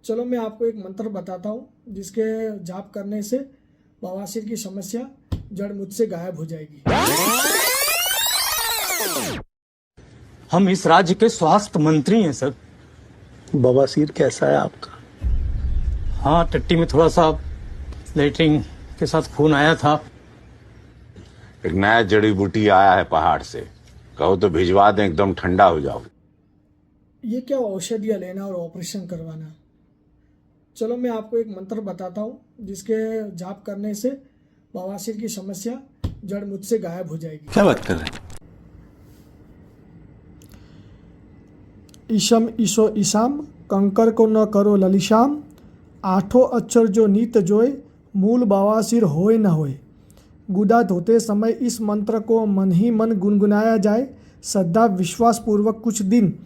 चलो मैं आपको एक मंत्र बताता हूँ जिसके जाप करने से बवासीर की समस्या जड़ मुझसे गायब हो जाएगी। हम इस राज्य के स्वास्थ्य मंत्री हैं सर। बवासीर कैसा है आपका? हाँ, टट्टी में थोड़ा सा लेटरिन के साथ खून आया था। एक नया जड़ी बूटी आया है पहाड़ से, कहो तो भिजवा दें, एकदम ठंडा हो जाओ। ये क्या औषधियाँ लेना और ऑपरेशन करवाना। चलो मैं आपको एक मंत्र बताता हूँ जिसके जाप करने से बवासीर की समस्या जड़ मुझसे गायब हो जाएगी। क्या बात कर रहे हैं? ईशम ईशो ईशाम कंकर को न करो ललिशाम, आठों अक्षर जो नित जोए, मूल बवासीर होए न होए। गुदा धोते समय इस मंत्र को मन ही मन गुनगुनाया जाए, श्रद्धा विश्वास पूर्वक कुछ दिन।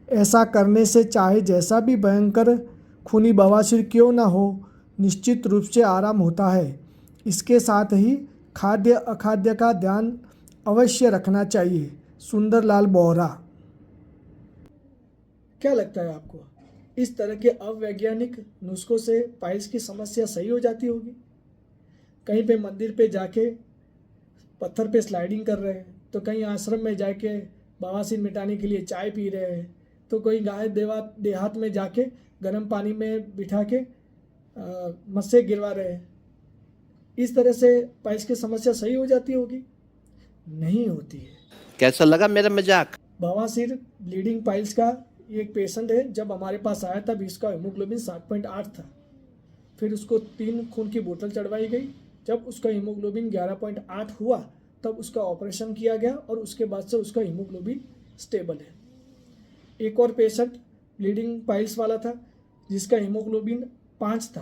ऐसा करने से चाहे जैसा भी भयंकर खूनी बवासीर क्यों न हो, निश्चित रूप से आराम होता है। इसके साथ ही खाद्य अखाद्य का ध्यान अवश्य रखना चाहिए। सुंदरलाल बोहरा। क्या लगता है आपको, इस तरह के अवैज्ञानिक नुस्खों से पाइल्स की समस्या सही हो जाती होगी? कहीं पे मंदिर पे जाके पत्थर पे स्लाइडिंग कर रहे हैं, तो कहीं आश्रम में जाके बवासीर मिटाने के लिए चाय पी रहे हैं, तो कोई गाय देहात में जाके गर्म पानी में बिठा के मस्से गिरवा रहे हैं। इस तरह से पाइल्स की समस्या सही हो जाती होगी? नहीं होती है। कैसा लगा मेरा मजाक? बवासीर ब्लीडिंग पाइल्स का एक पेशेंट है, जब हमारे पास आया तब इसका हीमोग्लोबिन 7.8 था। फिर उसको 3 खून की बोतल चढ़वाई गई। जब उसका हीमोग्लोबिन 11.8 हुआ तब उसका ऑपरेशन किया गया और उसके बाद से उसका हीमोग्लोबिन स्टेबल है। एक और पेशेंट ब्लीडिंग पाइल्स वाला था जिसका हीमोग्लोबिन 5 था।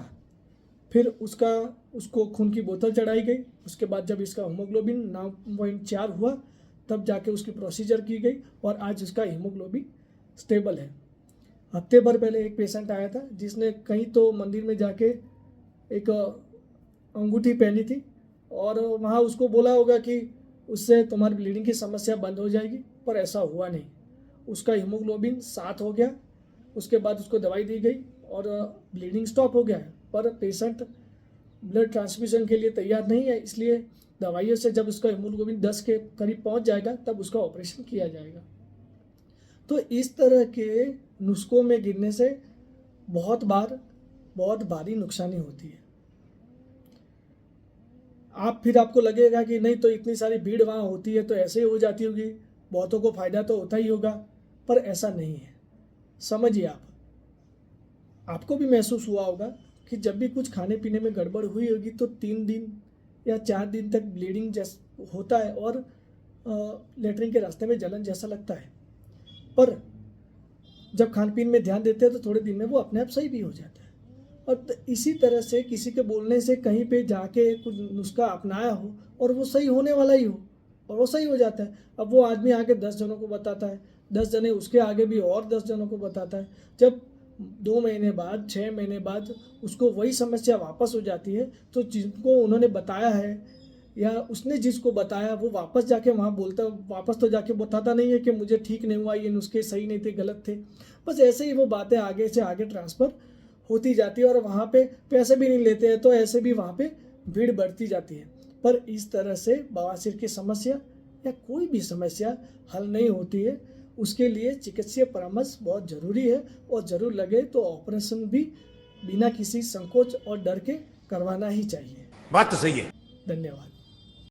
फिर उसको खून की बोतल चढ़ाई गई। उसके बाद जब इसका हीमोग्लोबिन 9.4 हुआ तब जाके उसकी प्रोसीजर की गई और आज उसका हीमोग्लोबिन स्टेबल है। हफ्ते भर पहले एक पेशेंट आया था जिसने कहीं तो मंदिर में जाके एक अंगूठी पहनी थी और वहाँ उसको बोला होगा कि उससे तुम्हारी ब्लीडिंग की समस्या बंद हो जाएगी, पर ऐसा हुआ नहीं। उसका हीमोग्लोबिन 7 हो गया। उसके बाद उसको दवाई दी गई और ब्लीडिंग स्टॉप हो गया है, पर पेशेंट ब्लड ट्रांसफ्यूजन के लिए तैयार नहीं है। इसलिए दवाइयों से जब उसका हीमोग्लोबिन 10 के करीब पहुँच जाएगा तब उसका ऑपरेशन किया जाएगा। तो इस तरह के नुस्खों में गिरने से बहुत भारी नुकसानी होती है। फिर आपको लगेगा कि नहीं तो इतनी सारी भीड़ वहाँ होती है तो ऐसे ही हो जाती होगी, बहुतों को फायदा तो होता ही होगा, पर ऐसा नहीं है। समझिए, आपको भी महसूस हुआ होगा कि जब भी कुछ खाने पीने में गड़बड़ हुई होगी तो 3 दिन या 4 दिन तक ब्लीडिंग जैसा होता है और लेटरिन के रास्ते में जलन जैसा लगता है, पर जब खान पीन में ध्यान देते हैं तो थोड़े दिन में वो अपने आप सही भी हो जाता है। और इसी तरह से किसी के बोलने से कहीं पे जाके कुछ नुस्खा अपनाया हो और वो सही होने वाला ही हो और वो सही हो जाता है। अब वो आदमी आगे 10 जनों को बताता है, 10 जने उसके आगे भी और 10 जनों को बताता है। जब 2 महीने बाद 6 महीने बाद उसको वही समस्या वापस हो जाती है तो जिनको उन्होंने बताया है या उसने जिसको बताया वो वापस जाके वहाँ वापस तो जाके बताता नहीं है कि मुझे ठीक नहीं हुआ, ये नुस्खे सही नहीं थे, गलत थे। बस ऐसे ही वो बातें आगे से आगे ट्रांसफ़र होती जाती है और वहाँ पे पैसे भी नहीं लेते हैं, तो ऐसे भी वहाँ पे भीड़ बढ़ती जाती है। पर इस तरह से बवासीर की समस्या या कोई भी समस्या हल नहीं होती है। उसके लिए चिकित्सीय परामर्श बहुत ज़रूरी है और ज़रूर लगे तो ऑपरेशन भी बिना किसी संकोच और डर के करवाना ही चाहिए। बात तो सही है। धन्यवाद।